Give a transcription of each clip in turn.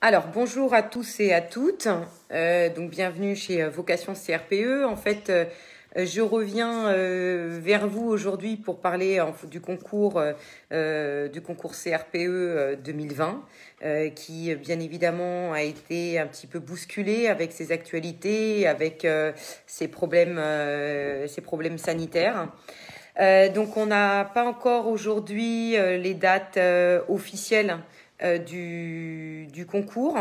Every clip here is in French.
Alors, bonjour à tous et à toutes. Donc, bienvenue chez Vocation CRPE. En fait, je reviens vers vous aujourd'hui pour parler du concours CRPE 2020, qui bien évidemment a été un petit peu bousculé avec ses actualités, avec ses problèmes sanitaires. Donc, on n'a pas encore aujourd'hui les dates officielles du concours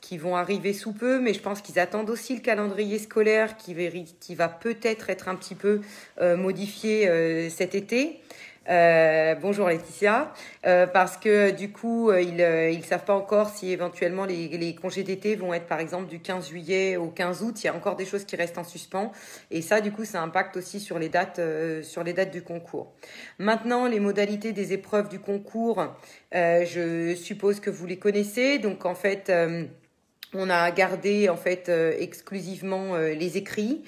qui vont arriver sous peu, mais je pense qu'ils attendent aussi le calendrier scolaire qui va peut-être être un petit peu modifié cet été. Bonjour Laetitia, parce que du coup ils savent pas encore si éventuellement les congés d'été vont être par exemple du 15 juillet au 15 août. Il y a encore des choses qui restent en suspens et ça du coup ça impacte aussi sur les dates du concours. Maintenant les modalités des épreuves du concours, je suppose que vous les connaissez. Donc en fait on a gardé en fait exclusivement les écrits.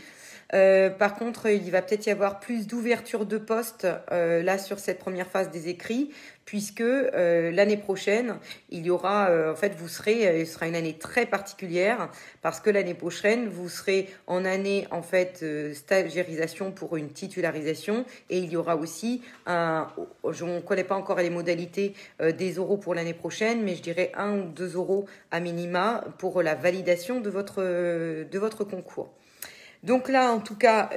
Par contre, il va peut-être y avoir plus d'ouverture de postes là sur cette première phase des écrits, puisque l'année prochaine, il y aura ce sera une année très particulière parce que l'année prochaine, vous serez en année en fait stagiairisation pour une titularisation et il y aura aussi je ne connais pas encore les modalités des euros pour l'année prochaine, mais je dirais 1 ou 2 euros à minima pour la validation de votre concours. Donc là, en tout cas,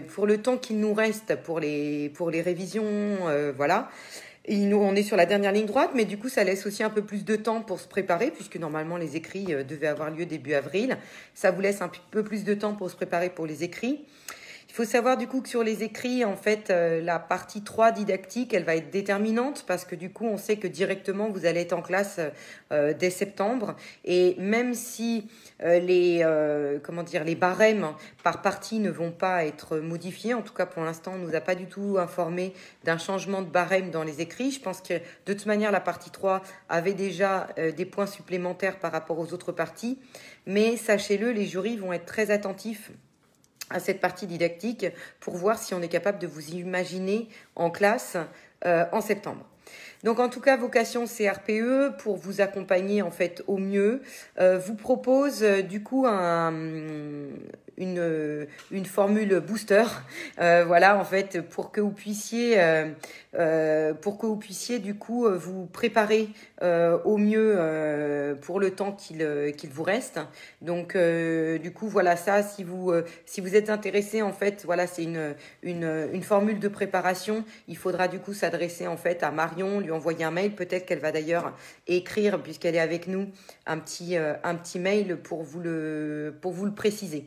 pour le temps qu'il nous reste pour les révisions, voilà, on est sur la dernière ligne droite, mais du coup, ça laisse aussi un peu plus de temps pour se préparer, puisque normalement, les écrits devaient avoir lieu début avril. Ça vous laisse un peu plus de temps pour se préparer pour les écrits. Il faut savoir du coup que sur les écrits, en fait, la partie 3 didactique, elle va être déterminante parce que du coup, on sait que directement, vous allez être en classe dès septembre. Et même si les barèmes par partie ne vont pas être modifiés, en tout cas pour l'instant, on nous a pas du tout informé d'un changement de barème dans les écrits. Je pense que de toute manière, la partie 3 avait déjà des points supplémentaires par rapport aux autres parties. Mais sachez-le, les jurys vont être très attentifs à cette partie didactique pour voir si on est capable de vous imaginer en classe en septembre. Donc en tout cas, Vocation CRPE, pour vous accompagner en fait au mieux, vous propose du coup une formule booster, voilà en fait pour que vous puissiez du coup vous préparer au mieux pour le temps qu'il vous reste. Donc du coup voilà ça, si vous êtes intéressé en fait, voilà c'est une formule de préparation. Il faudra du coup s'adresser en fait à Marion, lui envoyer un mail, peut-être qu'elle va d'ailleurs écrire puisqu'elle est avec nous un petit mail pour vous le préciser.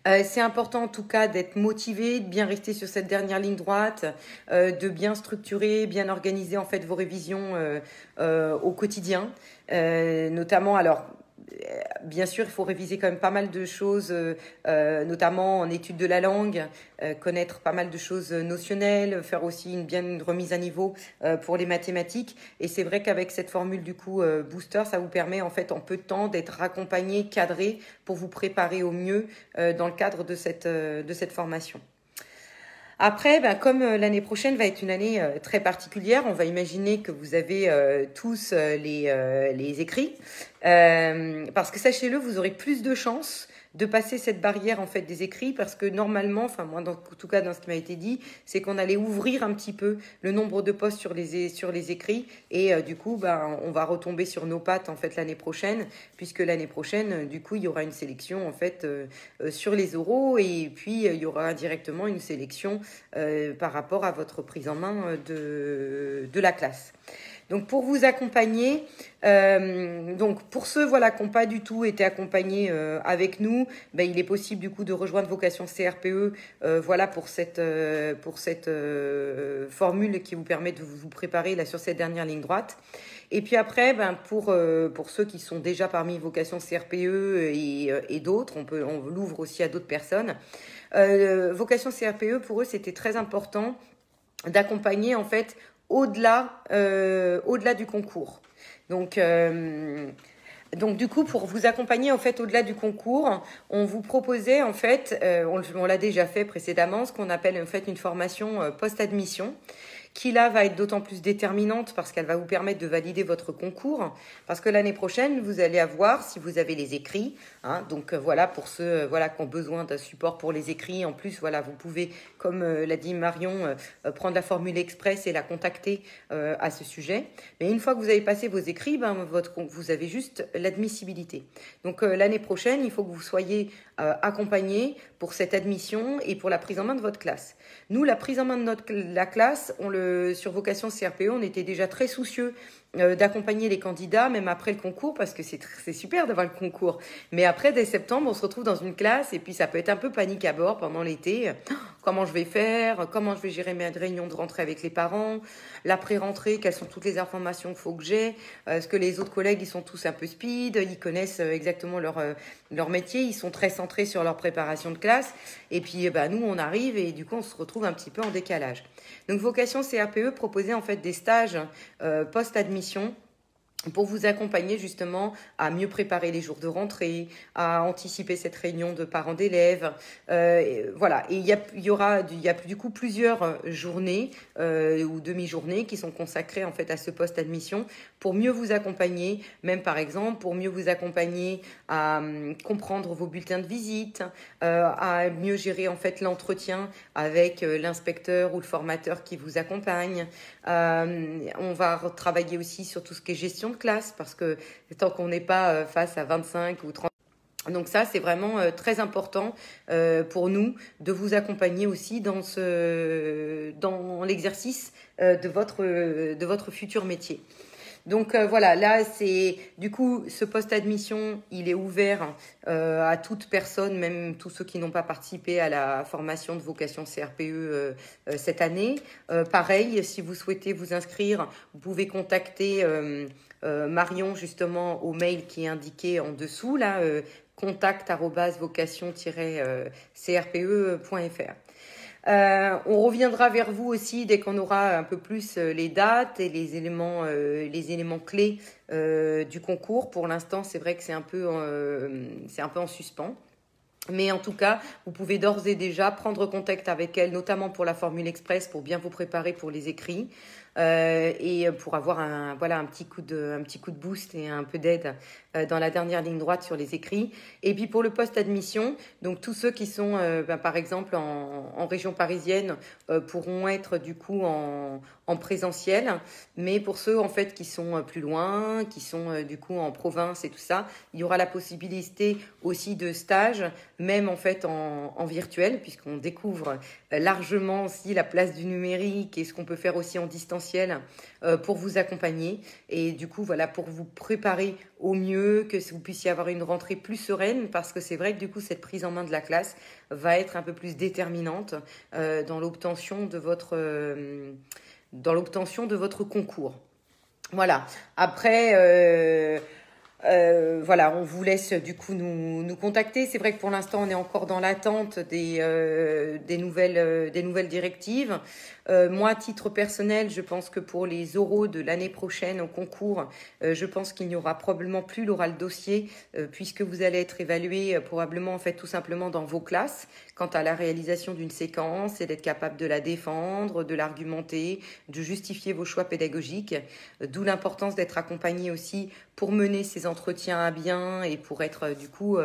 C'est important en tout cas d'être motivé, de bien rester sur cette dernière ligne droite, de bien structurer, bien organiser en fait vos révisions au quotidien, notamment alors. Bien sûr, il faut réviser quand même pas mal de choses, notamment en études de la langue, connaître pas mal de choses notionnelles, faire aussi une remise à niveau pour les mathématiques. Et c'est vrai qu'avec cette formule du coup booster, ça vous permet en fait en peu de temps d'être accompagné, cadré pour vous préparer au mieux dans le cadre de cette formation. Après, comme l'année prochaine va être une année très particulière, on va imaginer que vous avez tous les écrits. Parce que sachez-le, vous aurez plus de chances de passer cette barrière en fait des écrits parce que normalement, enfin moi en tout cas dans ce qui m'a été dit, c'est qu'on allait ouvrir un petit peu le nombre de postes sur les écrits et du coup on va retomber sur nos pattes en fait l'année prochaine puisque l'année prochaine du coup il y aura une sélection en fait sur les oraux et puis il y aura indirectement une sélection par rapport à votre prise en main de la classe. Donc pour vous accompagner, donc pour ceux qui n'ont pas du tout été accompagnés avec nous, il est possible du coup de rejoindre Vocation CRPE, pour cette formule qui vous permet de vous préparer là sur cette dernière ligne droite. Et puis après, pour ceux qui sont déjà parmi Vocation CRPE et d'autres, on l'ouvre aussi à d'autres personnes. Vocation CRPE, pour eux, c'était très important d'accompagner en fait au-delà du concours. Donc du coup, pour vous accompagner en fait au-delà du concours, on vous proposait en fait, on l'a déjà fait précédemment, ce qu'on appelle en fait une formation post-admission, qui là va être d'autant plus déterminante parce qu'elle va vous permettre de valider votre concours. Parce que l'année prochaine, vous allez avoir, si vous avez les écrits, hein, donc voilà, pour ceux voilà, qui ont besoin d'un support pour les écrits, en plus, voilà, vous pouvez, comme l'a dit Marion, prendre la formule express et la contacter à ce sujet. Mais une fois que vous avez passé vos écrits, ben, vous avez juste l'admissibilité. Donc l'année prochaine, il faut que vous soyez accompagné pour cette admission et pour la prise en main de votre classe. Nous, la prise en main de la classe, sur Vocation CRPE, on était déjà très soucieux d'accompagner les candidats, même après le concours, parce que c'est super d'avoir le concours. Mais après, dès septembre, on se retrouve dans une classe et puis ça peut être un peu panique à bord pendant l'été. Comment je vais faire? Comment je vais gérer mes réunions de rentrée avec les parents? L'après-rentrée, quelles sont toutes les informations qu'il faut que j'ai? Est-ce que les autres collègues, ils sont tous un peu speed? Ils connaissent exactement leur métier? Ils sont très centrés sur leur préparation de classe? Et puis, nous, on arrive et du coup, on se retrouve un petit peu en décalage. Donc, Vocation CRPE proposait en fait des stages post-admission pour vous accompagner justement à mieux préparer les jours de rentrée, à anticiper cette réunion de parents d'élèves. Voilà, et il y a du coup plusieurs journées ou demi-journées qui sont consacrées en fait à ce post-admission pour mieux vous accompagner, même par exemple pour mieux vous accompagner à comprendre vos bulletins de visite, à mieux gérer en fait l'entretien avec l'inspecteur ou le formateur qui vous accompagne. On va travailler aussi sur tout ce qui est gestion de classe parce que tant qu'on n'est pas face à 25 ou 30. Donc ça, c'est vraiment très important pour nous de vous accompagner aussi dans l'exercice de votre futur métier. Donc voilà, là c'est du coup ce post-admission, il est ouvert à toute personne, même tous ceux qui n'ont pas participé à la formation de Vocation CRPE cette année. Pareil, si vous souhaitez vous inscrire, vous pouvez contacter Marion justement au mail qui est indiqué en dessous là, contact@vocation-crpe.fr. On reviendra vers vous aussi dès qu'on aura un peu plus les dates et les éléments clés du concours. Pour l'instant, c'est vrai que c'est un peu en suspens. Mais en tout cas, vous pouvez d'ores et déjà prendre contact avec elle, notamment pour la formule express, pour bien vous préparer pour les écrits et pour avoir un petit coup de boost et un peu d'aide dans la dernière ligne droite sur les écrits. Et puis pour le post-admission, donc tous ceux qui sont par exemple en région parisienne pourront être du coup en présentiel, mais pour ceux en fait qui sont plus loin, qui sont du coup en province et tout ça, il y aura la possibilité aussi de stage, même en fait en virtuel, puisqu'on découvre largement aussi la place du numérique et ce qu'on peut faire aussi en distanciel pour vous accompagner et du coup voilà, pour vous préparer au mieux, que vous puissiez avoir une rentrée plus sereine, parce que c'est vrai que du coup cette prise en main de la classe va être un peu plus déterminante dans l'obtention de votre concours. Voilà. Après, voilà, on vous laisse du coup nous contacter. C'est vrai que pour l'instant, on est encore dans l'attente des nouvelles directives. Moi, à titre personnel, je pense que pour les oraux de l'année prochaine au concours, je pense qu'il n'y aura probablement plus l'oral dossier puisque vous allez être évalué probablement en fait tout simplement dans vos classes quant à la réalisation d'une séquence et d'être capable de la défendre, de l'argumenter, de justifier vos choix pédagogiques. D'où l'importance d'être accompagné aussi pour mener ces entretiens à bien et pour être du coup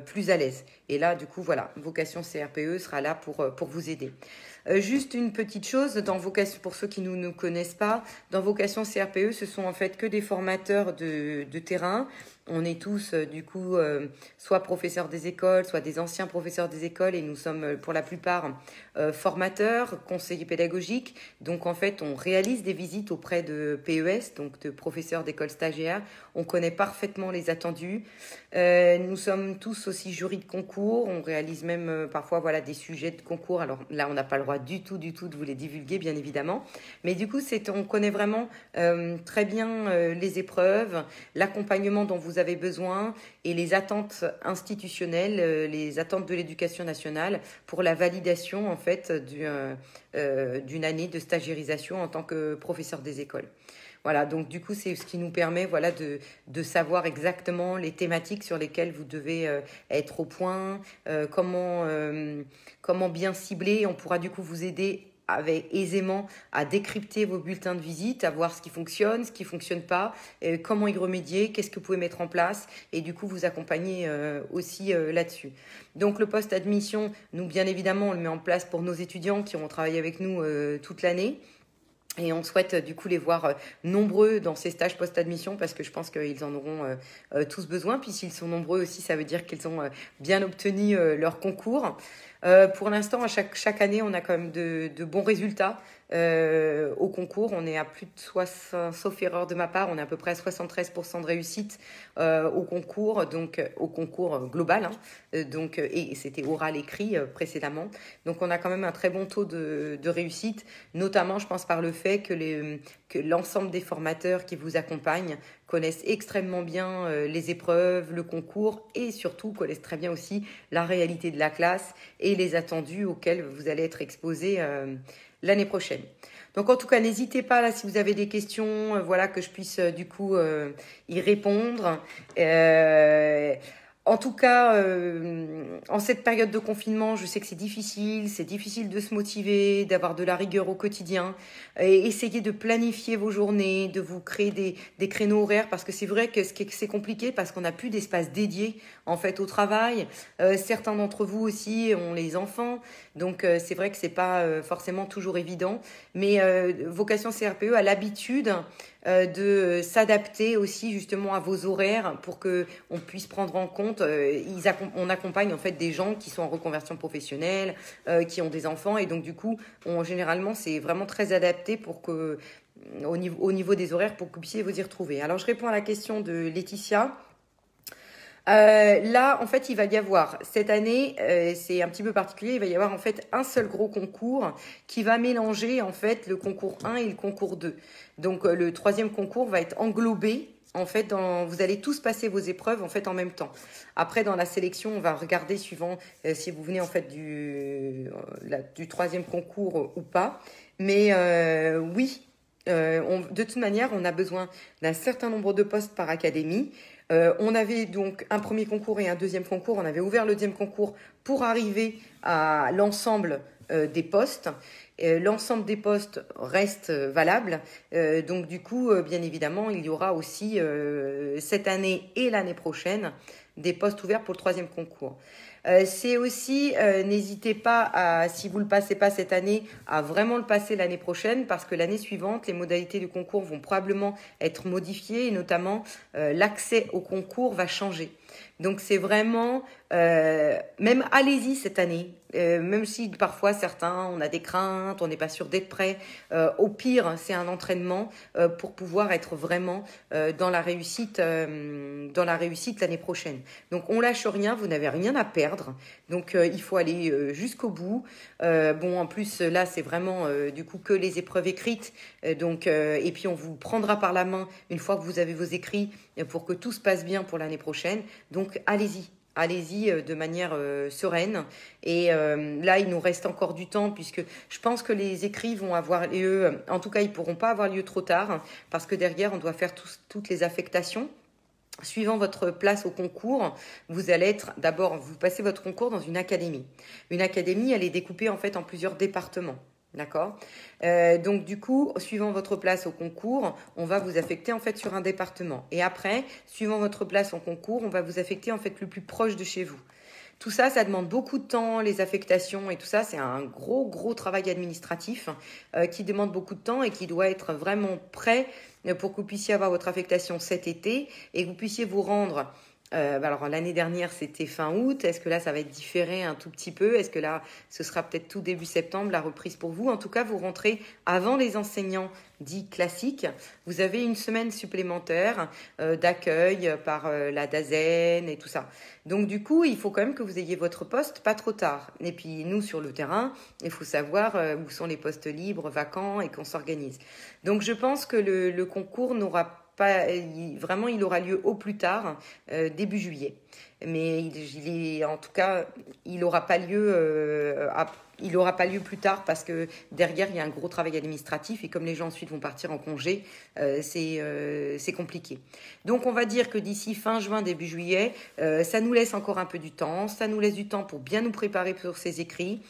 plus à l'aise. Et là, du coup, voilà, Vocation CRPE sera là pour vous aider. Juste une petite chose, dans Vocation, pour ceux qui ne nous connaissent pas, dans Vocation CRPE, ce sont en fait que des formateurs de terrain. On est tous, du coup, soit professeurs des écoles, soit des anciens professeurs des écoles, et nous sommes pour la plupart formateurs, conseillers pédagogiques. Donc, en fait, on réalise des visites auprès de PES, donc de professeurs d'école stagiaires. On connaît parfaitement les attendus. Nous sommes tous aussi jurys de concours. On réalise même parfois voilà, des sujets de concours. Alors là, on n'a pas le droit du tout de vous les divulguer, bien évidemment. Mais du coup, on connaît vraiment très bien les épreuves, l'accompagnement dont vous avez besoin et les attentes institutionnelles, les attentes de l'éducation nationale pour la validation en fait d'une année de stagiairisation en tant que professeur des écoles. Voilà, donc du coup, c'est ce qui nous permet voilà, de savoir exactement les thématiques sur lesquelles vous devez être au point, comment bien cibler. On pourra du coup vous aider aisément à décrypter vos bulletins de visite, à voir ce qui fonctionne pas, comment y remédier, qu'est-ce que vous pouvez mettre en place et du coup vous accompagner aussi là-dessus. Donc le post-admission, nous bien évidemment on le met en place pour nos étudiants qui auront travaillé avec nous toute l'année. Et on souhaite du coup les voir nombreux dans ces stages post-admission parce que je pense qu'ils en auront tous besoin. Puis s'ils sont nombreux aussi, ça veut dire qu'ils ont bien obtenu leur concours. Pour l'instant, à chaque année, on a quand même de bons résultats au concours. On est à plus de 60, sauf erreur de ma part, on est à peu près à 73% de réussite au concours, donc au concours global. Et c'était oral écrit précédemment. Donc on a quand même un très bon taux de réussite, notamment je pense par le fait que l'ensemble des formateurs qui vous accompagnent connaissent extrêmement bien les épreuves, le concours et surtout connaissent très bien aussi la réalité de la classe et les attendus auxquels vous allez être exposés l'année prochaine. Donc en tout cas, n'hésitez pas là si vous avez des questions, voilà que je puisse du coup y répondre. En tout cas, en cette période de confinement, je sais que c'est difficile de se motiver, d'avoir de la rigueur au quotidien. Et essayez de planifier vos journées, de vous créer des créneaux horaires, parce que c'est vrai que c'est compliqué, parce qu'on n'a plus d'espace dédié en fait au travail. Certains d'entre vous aussi ont les enfants, donc c'est vrai que c'est pas forcément toujours évident. Mais Vocation CRPE a l'habitude de s'adapter aussi justement à vos horaires pour que on puisse prendre en compte. On accompagne en fait des gens qui sont en reconversion professionnelle, qui ont des enfants et donc du coup, généralement c'est vraiment très adapté pour que au niveau des horaires pour que vous puissiez vous y retrouver. Alors je réponds à la question de Laetitia. Là, en fait, il va y avoir, cette année, c'est un petit peu particulier, il va y avoir en fait un seul gros concours qui va mélanger en fait le concours 1 et le concours 2. Donc le troisième concours va être englobé. En fait, vous allez tous passer vos épreuves en fait en même temps. Après, dans la sélection, on va regarder suivant si vous venez en fait du troisième concours ou pas. Mais oui, de toute manière, on a besoin d'un certain nombre de postes par académie. On avait donc un premier concours et un deuxième concours. On avait ouvert le deuxième concours pour arriver à l'ensemble des postes. L'ensemble des postes reste valable. Donc du coup, bien évidemment, il y aura aussi cette année et l'année prochaine des postes ouverts pour le troisième concours. C'est aussi, n'hésitez pas, si vous ne le passez pas cette année, à vraiment le passer l'année prochaine parce que l'année suivante, les modalités du concours vont probablement être modifiées et notamment l'accès au concours va changer. Donc c'est vraiment, même allez-y cette année, même si parfois certains, on a des craintes, on n'est pas sûr d'être prêt. Au pire, c'est un entraînement pour pouvoir être vraiment dans la réussite l'année prochaine. Donc on lâche rien, vous n'avez rien à perdre. Donc il faut aller jusqu'au bout. En plus là c'est vraiment du coup que les épreuves écrites. Et puis on vous prendra par la main une fois que vous avez vos écrits pour que tout se passe bien pour l'année prochaine. Donc allez-y de manière sereine. Et là, il nous reste encore du temps puisque je pense que les écrits vont avoir lieu, en tout cas, ils ne pourront pas avoir lieu trop tard parce que derrière, on doit faire toutes les affectations. Suivant votre place au concours, vous allez vous passez votre concours dans une académie. Une académie, elle est découpée en fait en plusieurs départements. D'accord. Donc du coup, suivant votre place au concours, on va vous affecter en fait sur un département. Et après, suivant votre place au concours, on va vous affecter en fait le plus proche de chez vous. Tout ça, ça demande beaucoup de temps, les affectations et tout ça, c'est un gros travail administratif qui demande beaucoup de temps et qui doit être vraiment prêt pour que vous puissiez avoir votre affectation cet été et que vous puissiez vous rendre. Alors l'année dernière c'était fin août, est-ce que là ça va être différé un tout petit peu, est-ce que là ce sera peut-être tout début septembre la reprise pour vous? En tout cas vous rentrez avant les enseignants dits classiques, vous avez une semaine supplémentaire d'accueil par la DAZEN et tout ça. Donc du coup il faut quand même que vous ayez votre poste pas trop tard. Et puis nous sur le terrain il faut savoir où sont les postes libres, vacants et qu'on s'organise. Donc je pense que le concours n'aura pas, il aura lieu au plus tard, début juillet. Mais en tout cas, il n'aura pas lieu plus tard parce que derrière, il y a un gros travail administratif et comme les gens ensuite vont partir en congé, c'est compliqué. Donc, on va dire que d'ici fin juin, début juillet, ça nous laisse encore un peu du temps. Ça nous laisse du temps pour bien nous préparer pour ces écrits.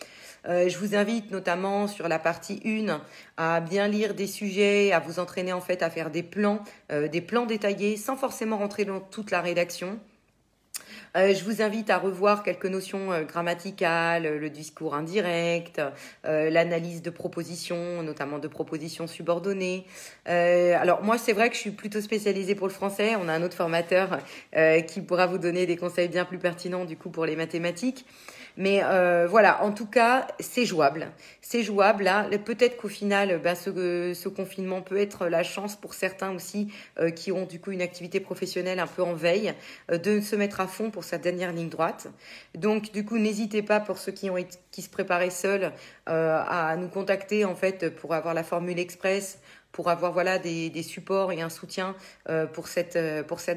Je vous invite notamment sur la partie 1 à bien lire des sujets, à vous entraîner en fait à faire des plans détaillés sans forcément rentrer dans toute la rédaction. Je vous invite à revoir quelques notions grammaticales, le discours indirect, l'analyse de propositions, notamment de propositions subordonnées. Alors moi, c'est vrai que je suis plutôt spécialisée pour le français. On a un autre formateur qui pourra vous donner des conseils bien plus pertinents du coup pour les mathématiques. Mais voilà, en tout cas, c'est jouable. C'est jouable. Là, peut-être qu'au final, ce confinement peut être la chance pour certains aussi qui ont du coup une activité professionnelle un peu en veille de se mettre à fond pour cette dernière ligne droite. Donc, du coup, n'hésitez pas pour ceux qui se préparaient seuls à nous contacter en fait pour avoir la formule express, pour avoir voilà des supports et un soutien pour cette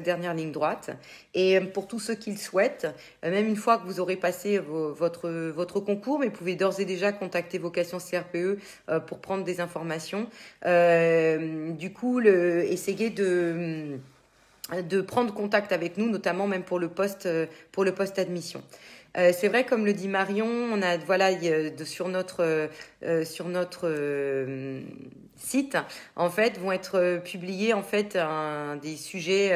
dernière ligne droite. Et pour tous ceux qui le souhaitent, même une fois que vous aurez passé votre concours, mais vous pouvez d'ores et déjà contacter Vocation CRPE pour prendre des informations. Du coup, essayez de prendre contact avec nous, notamment même pour le poste admission. C'est vrai, comme le dit Marion, on a voilà sur notre site en fait vont être publiés en fait des sujets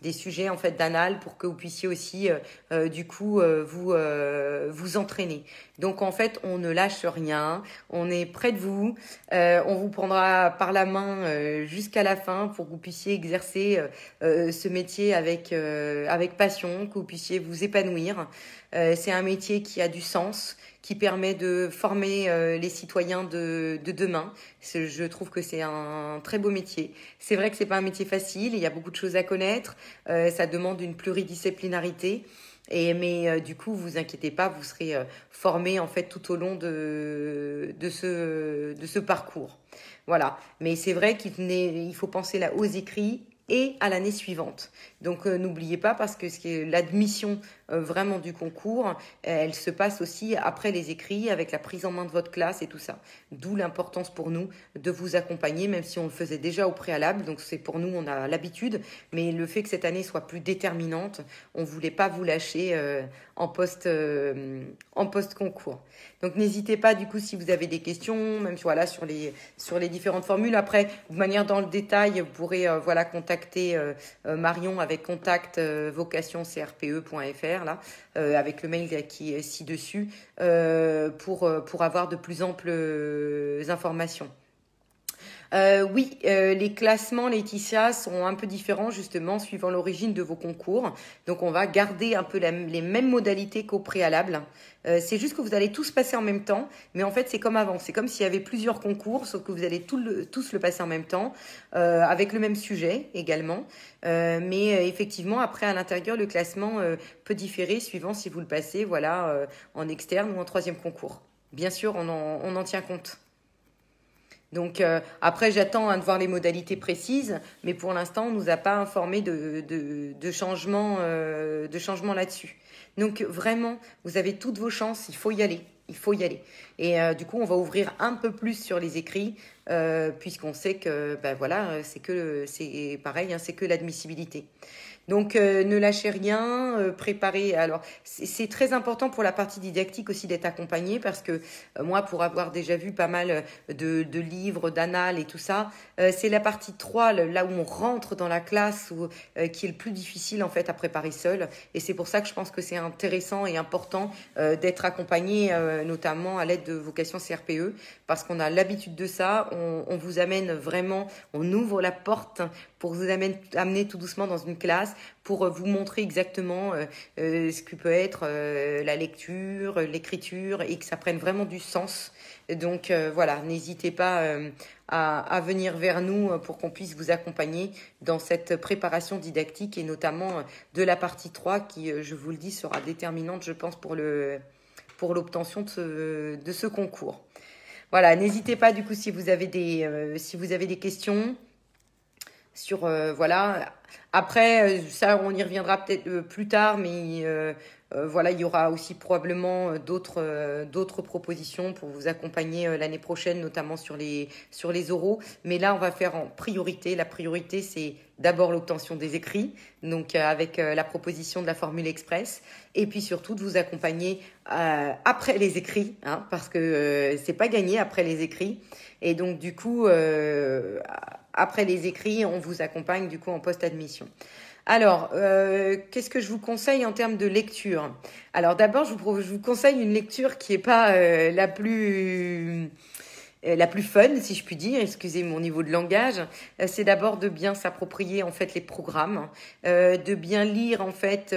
des sujets en fait d'anal pour que vous puissiez aussi du coup vous entraîner. Donc en fait, on ne lâche rien, on est près de vous, on vous prendra par la main jusqu'à la fin pour que vous puissiez exercer ce métier avec passion, que vous puissiez vous épanouir. C'est un métier qui a du sens, qui permet de former les citoyens de demain. Je trouve que c'est un très beau métier. C'est vrai que c'est pas un métier facile, il y a beaucoup de choses à connaître, ça demande une pluridisciplinarité. Mais du coup, vous inquiétez pas, vous serez formés en fait tout au long de ce parcours. Voilà. Mais c'est vrai qu'il faut penser là aux écrits et à l'année suivante. Donc n'oubliez pas, parce que l'admission vraiment du concours, elle se passe aussi après les écrits, avec la prise en main de votre classe et tout ça. D'où l'importance pour nous de vous accompagner, même si on le faisait déjà au préalable. Donc c'est pour nous, on a l'habitude, mais le fait que cette année soit plus déterminante, on voulait pas vous lâcher en post-concours. Donc n'hésitez pas, du coup, si vous avez des questions, même voilà, sur les différentes formules. Après, de manière dans le détail, vous pourrez contacter Marion avec contact vocationcrpe.fr là, avec le mail qui est ci-dessus pour avoir de plus amples informations. Oui, les classements, Laetitia, sont un peu différents justement suivant l'origine de vos concours. Donc on va garder un peu les mêmes modalités qu'au préalable. C'est juste que vous allez tous passer en même temps, mais en fait c'est comme avant. C'est comme s'il y avait plusieurs concours, sauf que vous allez tous le passer en même temps, avec le même sujet également. Mais effectivement, après à l'intérieur, le classement peut différer suivant si vous le passez en externe ou en troisième concours. Bien sûr, on en tient compte. Donc après, j'attends de voir les modalités précises, mais pour l'instant, on nous a pas informé de changement là-dessus. Donc vraiment, vous avez toutes vos chances, il faut y aller. Il faut y aller. Et du coup, on va ouvrir un peu plus sur les écrits, puisqu'on sait que c'est pareil, hein, c'est que l'admissibilité. Donc ne lâchez rien, préparez. Alors c'est très important pour la partie didactique aussi d'être accompagné, parce que moi, pour avoir déjà vu pas mal de livres, d'annales et tout ça, c'est la partie 3, là où on rentre dans la classe, qui est le plus difficile en fait à préparer seul. Et c'est pour ça que je pense que c'est intéressant et important d'être accompagné, notamment à l'aide de Vocation CRPE, parce qu'on a l'habitude de ça. On vous amène vraiment, on ouvre la porte pour vous amener tout doucement dans une classe, pour vous montrer exactement ce que peut être la lecture, l'écriture, et que ça prenne vraiment du sens. Donc voilà, n'hésitez pas à venir vers nous pour qu'on puisse vous accompagner dans cette préparation didactique, et notamment de la partie 3 qui, je vous le dis, sera déterminante, je pense, pour l'obtention de ce concours. Voilà, n'hésitez pas du coup si vous avez des questions. Voilà. Après, ça, on y reviendra peut-être plus tard, mais voilà, il y aura aussi probablement d'autres propositions pour vous accompagner l'année prochaine, notamment sur les oraux. Mais là, on va faire en priorité. La priorité, c'est d'abord l'obtention des écrits, donc avec la proposition de la formule express, et puis surtout de vous accompagner après les écrits, hein, parce que c'est pas gagné après les écrits. Et donc du coup, après les écrits, on vous accompagne du coup en post-admission. Alors, qu'est-ce que je vous conseille en termes de lecture? Alors d'abord, je vous conseille une lecture qui est pas la plus fun, si je puis dire, excusez mon niveau de langage, c'est d'abord de bien s'approprier en fait les programmes, de bien lire en fait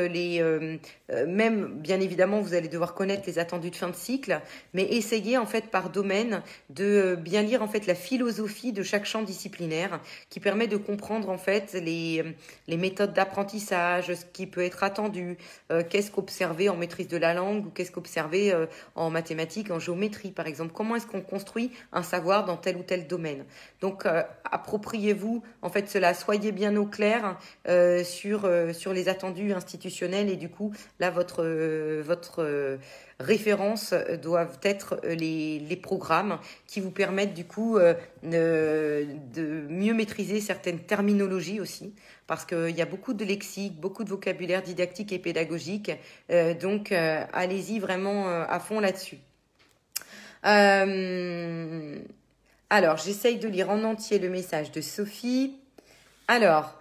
même bien évidemment vous allez devoir connaître les attendus de fin de cycle, mais essayez en fait par domaine de bien lire en fait la philosophie de chaque champ disciplinaire qui permet de comprendre en fait les méthodes d'apprentissage, ce qui peut être attendu, qu'est-ce qu'observer en maîtrise de la langue ou qu'est-ce qu'observer en mathématiques, en géométrie par exemple, comment est-ce qu'on construit un savoir dans tel ou tel domaine. Donc, appropriez-vous en fait cela, soyez bien au clair sur les attendus institutionnels et du coup, là, votre référence doivent être les programmes qui vous permettent du coup de mieux maîtriser certaines terminologies aussi, parce qu'il y a beaucoup de lexique, beaucoup de vocabulaire didactique et pédagogique, donc allez-y vraiment à fond là-dessus. Alors, j'essaye de lire en entier le message de Sophie. Alors,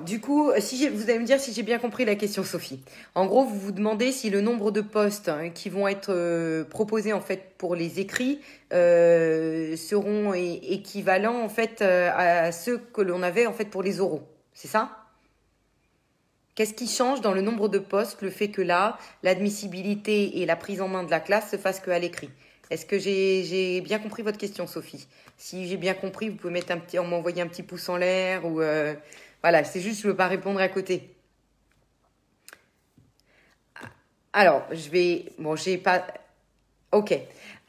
du coup, vous allez me dire si j'ai bien compris la question, Sophie. En gros, vous vous demandez si le nombre de postes qui vont être proposés en fait pour les écrits seront équivalents en fait à ceux que l'on avait en fait pour les oraux. C'est ça ? Qu'est-ce qui change dans le nombre de postes, le fait que là, l'admissibilité et la prise en main de la classe se fassent qu'à l'écrit? Est-ce que j'ai bien compris votre question, Sophie? Si j'ai bien compris, vous pouvez m'envoyer un petit pouce en l'air ou voilà, c'est juste je ne veux pas répondre à côté. Alors, j'ai pas. Ok.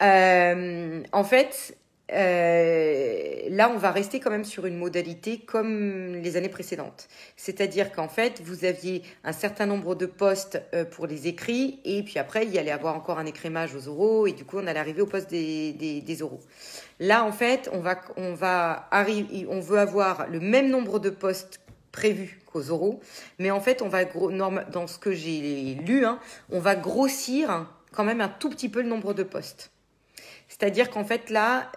En fait, là, on va rester quand même sur une modalité comme les années précédentes. C'est-à-dire qu'en fait, vous aviez un certain nombre de postes pour les écrits, et puis après, il y allait avoir encore un écrémage aux oraux, et du coup, on allait arriver au poste des oraux. Là, en fait, on veut avoir le même nombre de postes prévus qu'aux oraux, mais en fait, dans ce que j'ai lu, hein, on va grossir quand même un tout petit peu le nombre de postes. C'est-à-dire qu'en fait, là,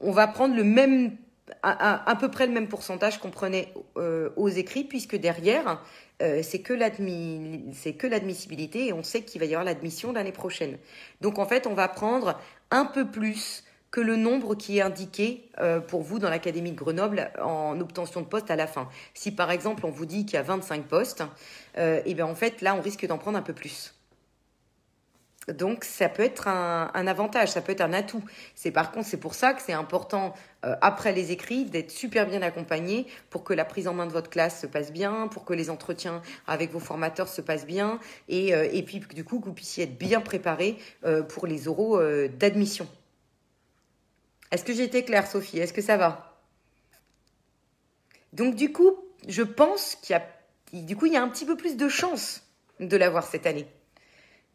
on va prendre à peu près le même pourcentage qu'on prenait aux écrits, puisque derrière, c'est que l'admissibilité et on sait qu'il va y avoir l'admission l'année prochaine. Donc, en fait, on va prendre un peu plus que le nombre qui est indiqué pour vous dans l'Académie de Grenoble en obtention de poste à la fin. Si, par exemple, on vous dit qu'il y a 25 postes, et bien en fait, là, on risque d'en prendre un peu plus. Donc, ça peut être un avantage, ça peut être un atout. Par contre, c'est pour ça que c'est important, après les écrits, d'être super bien accompagné pour que la prise en main de votre classe se passe bien, pour que les entretiens avec vos formateurs se passent bien, et puis, du coup, que vous puissiez être bien préparé pour les oraux d'admission. Est-ce que j'ai été claire, Sophie? Est-ce que ça va? Donc, du coup, je pense qu'il y a un petit peu plus de chance de l'avoir cette année.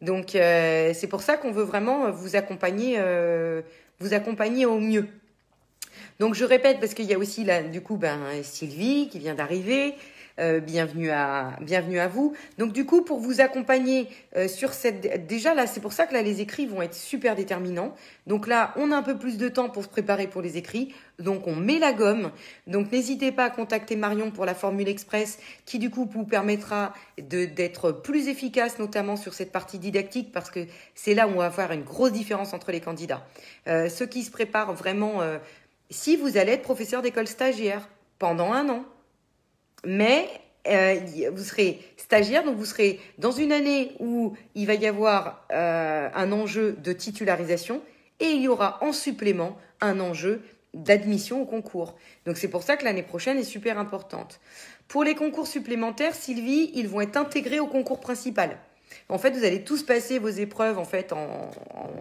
Donc, c'est pour ça qu'on veut vraiment vous accompagner au mieux. Donc, je répète, parce qu'il y a aussi, là, du coup, Sylvie qui vient d'arriver. Bienvenue à vous. Donc, du coup, pour vous accompagner sur déjà, là, c'est pour ça que là, les écrits vont être super déterminants. Donc là, on a un peu plus de temps pour se préparer pour les écrits. Donc, on met la gomme. Donc, n'hésitez pas à contacter Marion pour la formule express qui, du coup, vous permettra d'être plus efficace, notamment sur cette partie didactique, parce que c'est là où on va faire une grosse différence entre les candidats. Ceux qui se préparent vraiment, si vous allez être professeur d'école stagiaire pendant 1 an, mais vous serez stagiaire, donc vous serez dans une année où il va y avoir un enjeu de titularisation et il y aura en supplément un enjeu d'admission au concours. Donc c'est pour ça que l'année prochaine est super importante. Pour les concours supplémentaires, Sylvie, ils vont être intégrés au concours principal. En fait, vous allez tous passer vos épreuves, en fait,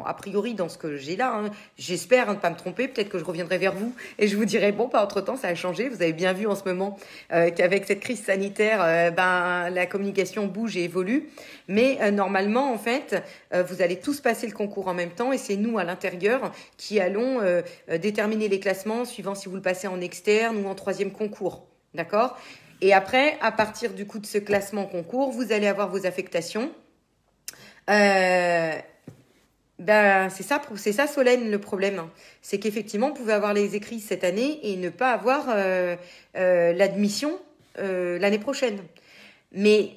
a priori, dans ce que j'ai là. Hein. J'espère ne pas me tromper. Peut-être que je reviendrai vers vous et je vous dirai, bon, pas entre-temps, ça a changé. Vous avez bien vu en ce moment qu'avec cette crise sanitaire, la communication bouge et évolue. Mais normalement, en fait, vous allez tous passer le concours en même temps et c'est nous, à l'intérieur, qui allons déterminer les classements suivant si vous le passez en externe ou en troisième concours. D'accord ? Et après, à partir du coup de ce classement concours, vous allez avoir vos affectations. C'est ça, Solène, le problème. C'est qu'effectivement, vous pouvez avoir les écrits cette année et ne pas avoir l'admission l'année prochaine. Mais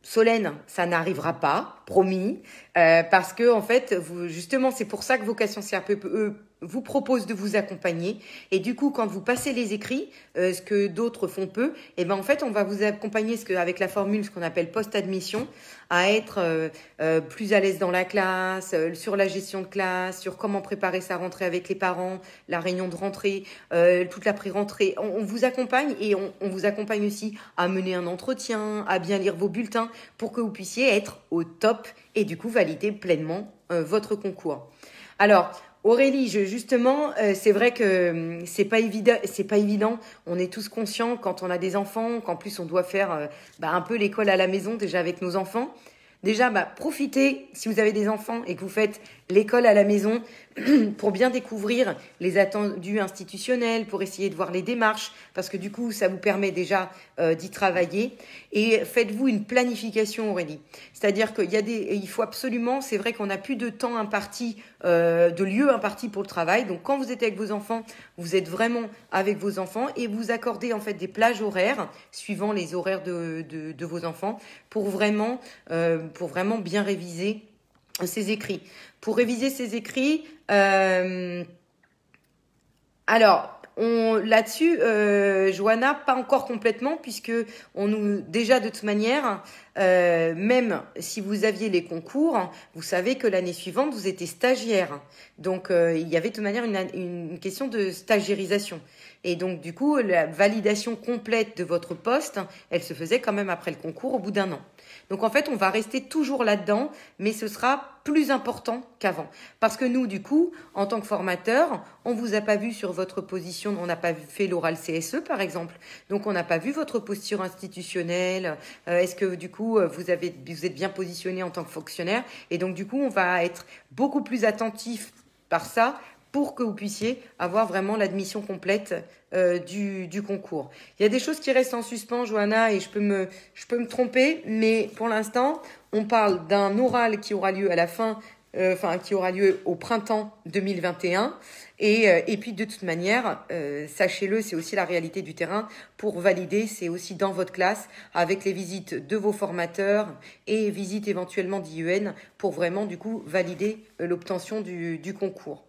Solène, ça n'arrivera pas, promis, parce que en fait, justement, c'est pour ça que Vocation CRPE vous propose de vous accompagner. Et du coup, quand vous passez les écrits, ce que d'autres font peu, et ben en fait, on va vous accompagner avec la formule, ce qu'on appelle post-admission, à être plus à l'aise dans la classe, sur la gestion de classe, sur comment préparer sa rentrée avec les parents, la réunion de rentrée, toute la pré-rentrée. On vous accompagne et on vous accompagne aussi à mener un entretien, à bien lire vos bulletins pour que vous puissiez être au top et du coup valider pleinement votre concours. Alors, Aurélie, justement, c'est vrai que c'est pas évident. On est tous conscients quand on a des enfants, qu'en plus on doit faire un peu l'école à la maison déjà avec nos enfants. Déjà, profitez, si vous avez des enfants et que vous faites l'école à la maison, pour bien découvrir les attendus institutionnels, pour essayer de voir les démarches, parce que du coup, ça vous permet déjà d'y travailler. Et faites-vous une planification, Aurélie. C'est-à-dire il faut absolument, c'est vrai qu'on n'a plus de temps imparti, de lieu imparti pour le travail. Donc, quand vous êtes avec vos enfants, vous êtes vraiment avec vos enfants et vous accordez en fait des plages horaires, suivant les horaires de vos enfants, pour vraiment bien réviser ces écrits. Pour réviser ces écrits, là-dessus, Johanna, pas encore complètement, puisque déjà de toute manière, même si vous aviez les concours, vous savez que l'année suivante, vous étiez stagiaire. Donc, il y avait de toute manière une question de stagiairisation. Et donc, du coup, la validation complète de votre poste, elle se faisait quand même après le concours au bout d'1 an. Donc, en fait, on va rester toujours là-dedans, mais ce sera plus important qu'avant. Parce que nous, du coup, en tant que formateur, on vous a pas vu sur votre position, on n'a pas fait l'oral CSE, par exemple. Donc, on n'a pas vu votre posture institutionnelle. Est-ce que, du coup, vous êtes bien positionné en tant que fonctionnaire? Et donc, du coup, on va être beaucoup plus attentif par ça pour que vous puissiez avoir vraiment l'admission complète du concours. Il y a des choses qui restent en suspens, Johanna, et je peux me tromper, mais pour l'instant, on parle d'un oral qui aura lieu qui aura lieu au printemps 2021. Et puis, de toute manière, sachez-le, c'est aussi la réalité du terrain. Pour valider, c'est aussi dans votre classe, avec les visites de vos formateurs et visites éventuellement d'IEN pour vraiment, du coup, valider l'obtention du concours.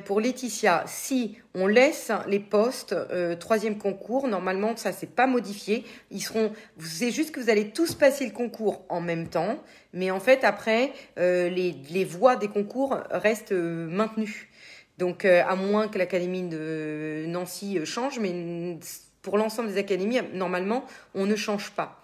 Pour Laetitia, si on laisse les postes troisième concours, normalement ça c'est pas modifié. C'est juste que vous allez tous passer le concours en même temps, mais en fait après les voies des concours restent maintenues. Donc à moins que l'académie de Nancy change, mais pour l'ensemble des académies normalement on ne change pas.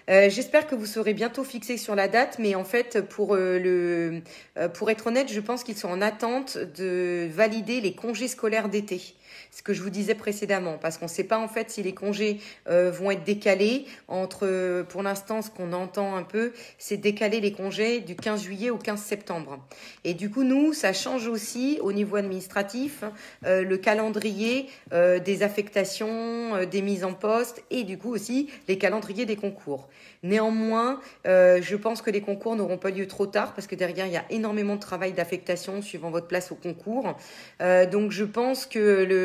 J'espère que vous serez bientôt fixé sur la date, mais en fait, pour être honnête, je pense qu'ils sont en attente de valider les congés scolaires d'été. Ce que je vous disais précédemment, parce qu'on ne sait pas en fait si les congés vont être décalés pour l'instant, ce qu'on entend un peu, c'est décaler les congés du 15 juillet au 15 septembre. Et du coup, nous, ça change aussi au niveau administratif le calendrier des affectations, des mises en poste et du coup aussi les calendriers des concours. Néanmoins, je pense que les concours n'auront pas lieu trop tard parce que derrière, il y a énormément de travail d'affectation suivant votre place au concours. Donc, je pense que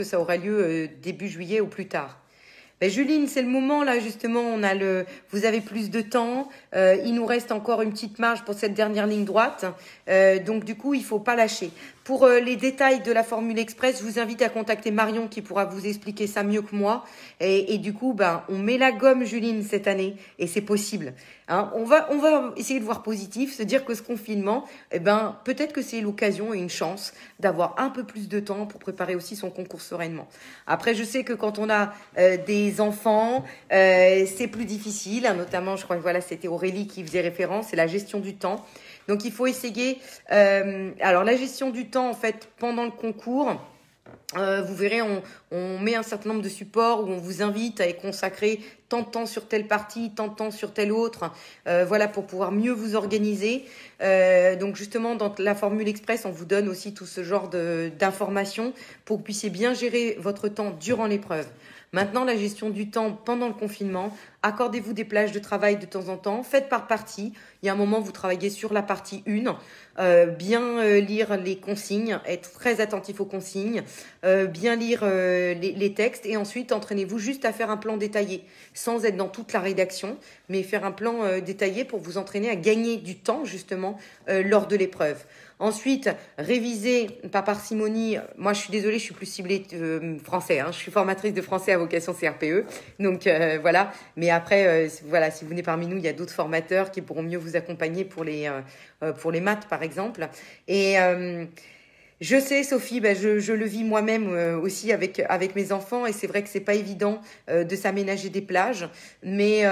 ça aura lieu début juillet ou plus tard. Juline, c'est le moment là justement. Vous avez plus de temps. Il nous reste encore une petite marge pour cette dernière ligne droite. Donc du coup, il faut pas lâcher. Pour les détails de la formule express, je vous invite à contacter Marion qui pourra vous expliquer ça mieux que moi. Et du coup, on met la gomme, Juline, cette année, et c'est possible. Hein, on va essayer de voir positif, se dire que ce confinement, peut-être que c'est l'occasion et une chance d'avoir un peu plus de temps pour préparer aussi son concours sereinement. Après, je sais que quand on a des enfants, c'est plus difficile. Hein, notamment, je crois que voilà, c'était Aurélie qui faisait référence, c'est la gestion du temps. Donc, il faut essayer. Alors, la gestion du temps, en fait, pendant le concours, vous verrez, on met un certain nombre de supports où on vous invite à y consacrer tant de temps sur telle partie, tant de temps sur telle autre, voilà, pour pouvoir mieux vous organiser. Donc, justement, dans la formule express, on vous donne aussi tout ce genre d'informations pour que vous puissiez bien gérer votre temps durant l'épreuve. Maintenant, la gestion du temps pendant le confinement, accordez-vous des plages de travail de temps en temps, faites par partie. Il y a un moment, vous travaillez sur la partie 1, bien lire les consignes, être très attentif aux consignes, bien lire les textes et ensuite entraînez-vous juste à faire un plan détaillé, sans être dans toute la rédaction, mais faire un plan détaillé pour vous entraîner à gagner du temps justement lors de l'épreuve. Ensuite, réviser par parcimonie. Moi, je suis désolée, je suis plus ciblée français. Hein. Je suis formatrice de français à vocation CRPE. Donc, voilà. Mais après, voilà, si vous venez parmi nous, il y a d'autres formateurs qui pourront mieux vous accompagner pour les maths, par exemple. Et je sais, Sophie, je le vis moi-même aussi avec mes enfants et c'est vrai que c'est pas évident de s'aménager des plages, mais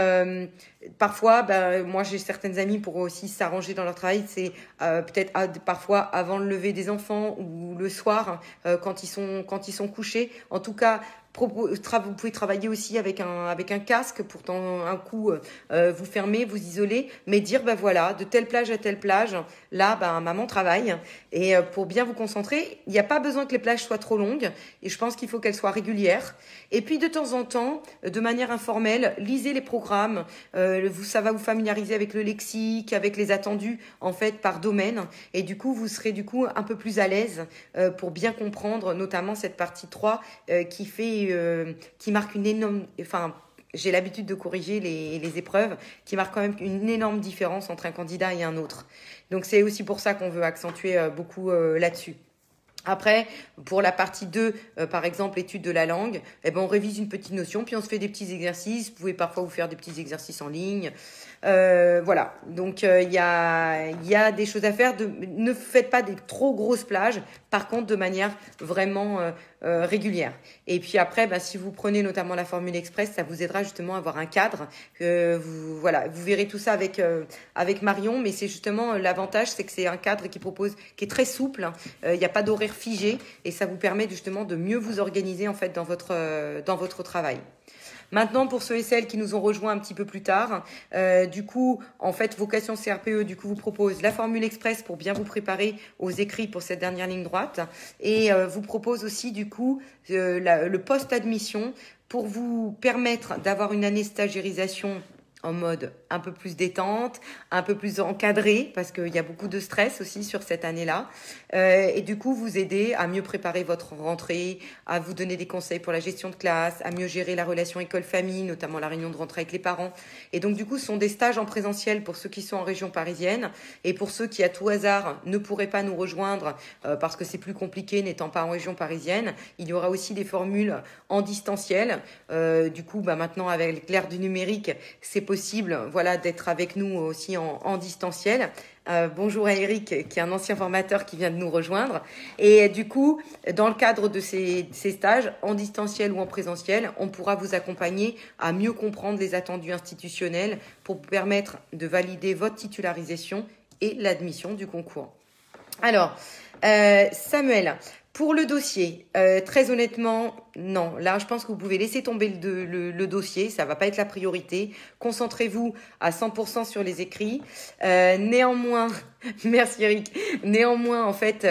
parfois, moi j'ai certaines amies pour aussi s'arranger dans leur travail, c'est peut-être parfois avant le lever des enfants ou le soir quand ils sont couchés. En tout cas, vous pouvez travailler aussi avec un casque pour un coup vous fermer, vous isoler, mais dire voilà, de telle plage à telle plage, là maman travaille et pour bien vous concentrer, il n'y a pas besoin que les plages soient trop longues et je pense qu'il faut qu'elles soient régulières. Et puis de temps en temps, de manière informelle, lisez les programmes, ça va vous familiariser avec le lexique, avec les attendus en fait par domaine et du coup vous serez un peu plus à l'aise pour bien comprendre notamment cette partie 3 qui marque une énorme... Enfin, j'ai l'habitude de corriger les épreuves, qui marquent quand même une énorme différence entre un candidat et un autre. Donc, c'est aussi pour ça qu'on veut accentuer beaucoup là-dessus. Après, pour la partie 2, par exemple, étude de la langue, on révise une petite notion, puis on se fait des petits exercices. Vous pouvez parfois vous faire des petits exercices en ligne. Voilà, donc il y a des choses à faire. Ne faites pas des trop grosses plages, par contre de manière vraiment régulière. Et puis après, si vous prenez notamment la formule express, ça vous aidera justement à avoir un cadre. Vous verrez tout ça avec Marion, mais c'est justement l'avantage, c'est que c'est un cadre qui est très souple. Il n'y a pas d'horaire figé et ça vous permet justement de mieux vous organiser en fait dans votre travail. Maintenant, pour ceux et celles qui nous ont rejoints un petit peu plus tard, en fait, Vocation CRPE, vous propose la formule express pour bien vous préparer aux écrits pour cette dernière ligne droite et vous propose aussi, le post-admission pour vous permettre d'avoir une année stagiairisation en mode un peu plus détente, un peu plus encadré, parce qu'il y a beaucoup de stress aussi sur cette année-là. Et vous aider à mieux préparer votre rentrée, à vous donner des conseils pour la gestion de classe, à mieux gérer la relation école-famille, notamment la réunion de rentrée avec les parents. Et donc, ce sont des stages en présentiel pour ceux qui sont en région parisienne. Et pour ceux qui, à tout hasard, ne pourraient pas nous rejoindre parce que c'est plus compliqué n'étant pas en région parisienne, il y aura aussi des formules en distanciel. Maintenant, avec l'ère du numérique, c'est possible d'être avec nous aussi en distanciel. Bonjour à Eric, qui est un ancien formateur qui vient de nous rejoindre. Et dans le cadre de ces stages, en distanciel ou en présentiel, on pourra vous accompagner à mieux comprendre les attendus institutionnels pour vous permettre de valider votre titularisation et l'admission du concours. Alors, Samuel, pour le dossier, très honnêtement, non. Là, je pense que vous pouvez laisser tomber le dossier. Ça va pas être la priorité. Concentrez-vous à 100% sur les écrits. Néanmoins, merci Eric. Néanmoins, en fait,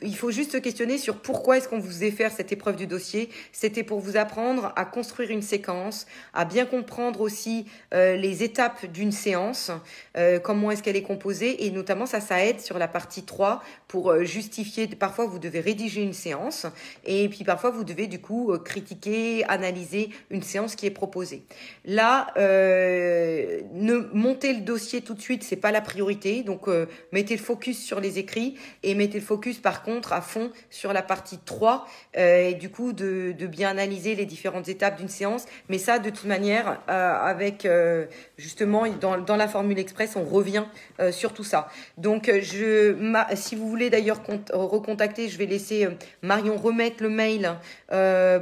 il faut juste se questionner sur pourquoi est-ce qu'on vous faisait faire cette épreuve du dossier. C'était pour vous apprendre à construire une séquence, à bien comprendre aussi les étapes d'une séance, comment est-ce qu'elle est composée, et notamment ça aide sur la partie 3 pour justifier. Parfois, vous devez rédiger une séance, et puis parfois, vous devez du coup critiquer, analyser une séance qui est proposée. Là, ne montez le dossier tout de suite, c'est pas la priorité, donc mettez le focus sur les écrits et mettez le focus par contre à fond sur la partie 3 et du coup de bien analyser les différentes étapes d'une séance. Mais ça, de toute manière, avec justement dans la formule express, on revient sur tout ça. Donc si vous voulez d'ailleurs recontacter, je vais laisser Marion remettre le mail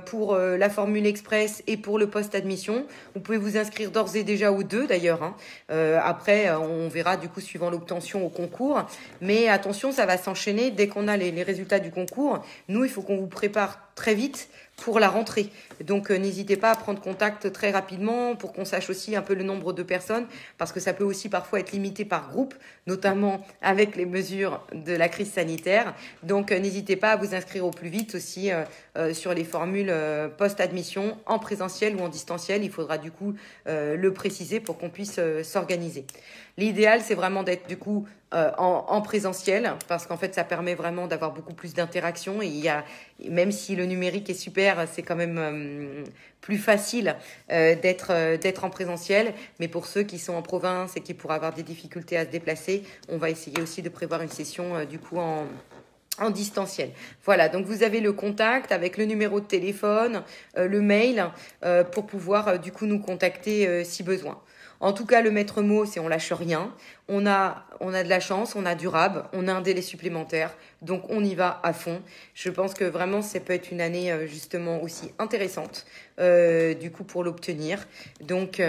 pour la formule express et pour le post admission. Vous pouvez vous inscrire d'ores et déjà aux deux d'ailleurs, hein. Après on verra du coup suivant l'obtention au concours, mais attention, ça va s'enchaîner dès qu'on a les résultats du concours. Nous, il faut qu'on vous prépare très vite pour la rentrée. Donc n'hésitez pas à prendre contact très rapidement pour qu'on sache aussi un peu le nombre de personnes, parce que ça peut aussi parfois être limité par groupe, notamment avec les mesures de la crise sanitaire. Donc n'hésitez pas à vous inscrire au plus vite aussi sur les formules post-admission en présentiel ou en distanciel. Il faudra du coup le préciser pour qu'on puisse s'organiser. L'idéal, c'est vraiment d'être du coup en présentiel, parce qu'en fait, ça permet vraiment d'avoir beaucoup plus d'interaction. Et même si le numérique est super, c'est quand même plus facile d'être en présentiel. Mais pour ceux qui sont en province et qui pourraient avoir des difficultés à se déplacer, on va essayer aussi de prévoir une session du coup en distanciel. Voilà, donc vous avez le contact avec le numéro de téléphone, le mail, pour pouvoir du coup nous contacter si besoin. En tout cas, le maître mot, c'est on lâche rien. On a de la chance, on a du rab, on a un délai supplémentaire, donc on y va à fond. Je pense que vraiment, ça peut être une année justement aussi intéressante, du coup, pour l'obtenir. Donc,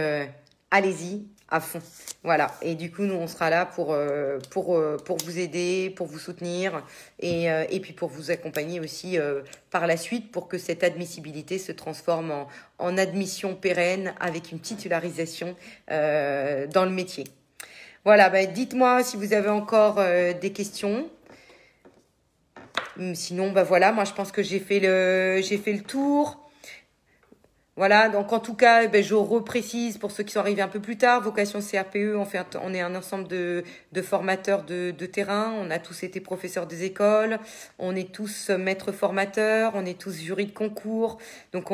allez-y à fond. Voilà. Et du coup, nous, on sera là pour vous aider, pour vous soutenir et puis pour vous accompagner aussi par la suite pour que cette admissibilité se transforme en admission pérenne avec une titularisation dans le métier. Voilà. Dites-moi si vous avez encore des questions. Sinon, voilà. Moi, je pense que j'ai fait le tour. Voilà, donc en tout cas, je reprécise pour ceux qui sont arrivés un peu plus tard, Vocation CRPE, on est un ensemble de formateurs de terrain, on a tous été professeurs des écoles, on est tous maîtres formateurs, on est tous jurys de concours, donc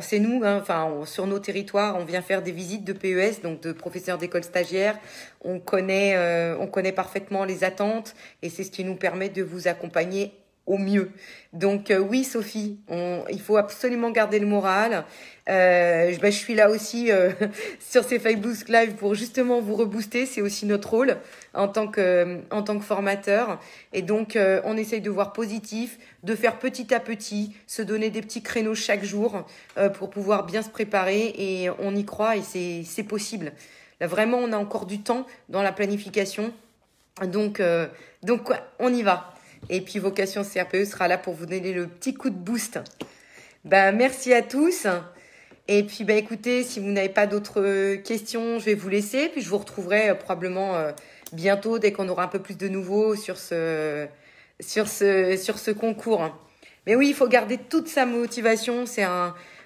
c'est nous, hein, sur nos territoires, on vient faire des visites de PES, donc de professeurs d'école stagiaires, on connaît parfaitement les attentes et c'est ce qui nous permet de vous accompagner au mieux. Donc oui Sophie, il faut absolument garder le moral. Je suis là aussi sur ces Facebook Live pour justement vous rebooster. C'est aussi notre rôle en tant que formateur. Et donc on essaye de voir positif, de faire petit à petit, se donner des petits créneaux chaque jour pour pouvoir bien se préparer. Et on y croit et c'est possible. Là vraiment, on a encore du temps dans la planification. Donc on y va. Et puis Vocation CRPE sera là pour vous donner le petit coup de boost. Merci à tous. Et puis écoutez, si vous n'avez pas d'autres questions, je vais vous laisser. Puis je vous retrouverai probablement bientôt dès qu'on aura un peu plus de nouveaux sur ce concours. Mais oui, il faut garder toute sa motivation.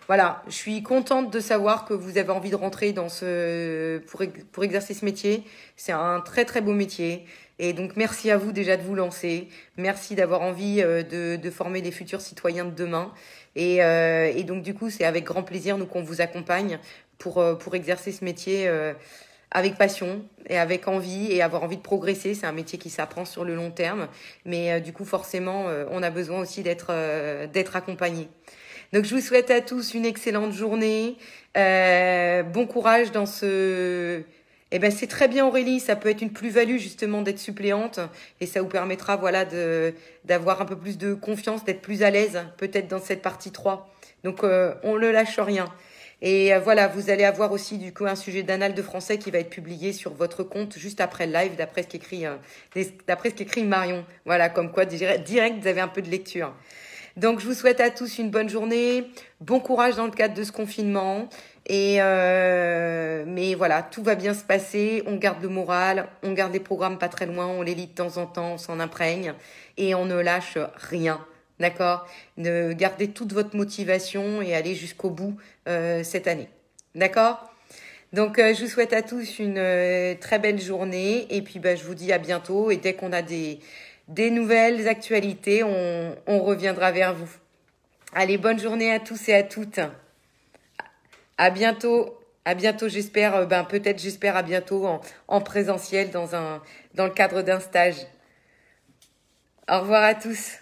Voilà, je suis contente de savoir que vous avez envie de rentrer pour exercer ce métier. C'est un très très beau métier. Et donc, merci à vous déjà de vous lancer. Merci d'avoir envie de former les futurs citoyens de demain. Et donc, du coup, c'est avec grand plaisir, nous, qu'on vous accompagne pour exercer ce métier avec passion et avec envie et avoir envie de progresser. C'est un métier qui s'apprend sur le long terme. Mais du coup, forcément, on a besoin aussi d'être accompagné. Donc, je vous souhaite à tous une excellente journée. Bon courage dans ce... c'est très bien Aurélie, ça peut être une plus-value justement d'être suppléante et ça vous permettra d'avoir un peu plus de confiance, d'être plus à l'aise peut-être dans cette partie 3. Donc on ne lâche rien. Et voilà, vous allez avoir aussi du coup un sujet d'annales de français qui va être publié sur votre compte juste après le live d'après ce qu'écrit Marion. Voilà, comme quoi direct vous avez un peu de lecture. Donc je vous souhaite à tous une bonne journée, bon courage dans le cadre de ce confinement. Mais voilà, tout va bien se passer. On garde le moral, on garde les programmes pas très loin, on les lit de temps en temps, on s'en imprègne et on ne lâche rien. D'accord? Gardez toute votre motivation et allez jusqu'au bout cette année. D'accord? Donc, je vous souhaite à tous une très belle journée et puis je vous dis à bientôt. Et dès qu'on a des nouvelles actualités, on reviendra vers vous. Allez, bonne journée à tous et à toutes. À bientôt. À bientôt, j'espère. Peut-être, j'espère à bientôt en présentiel dans le cadre d'un stage. Au revoir à tous.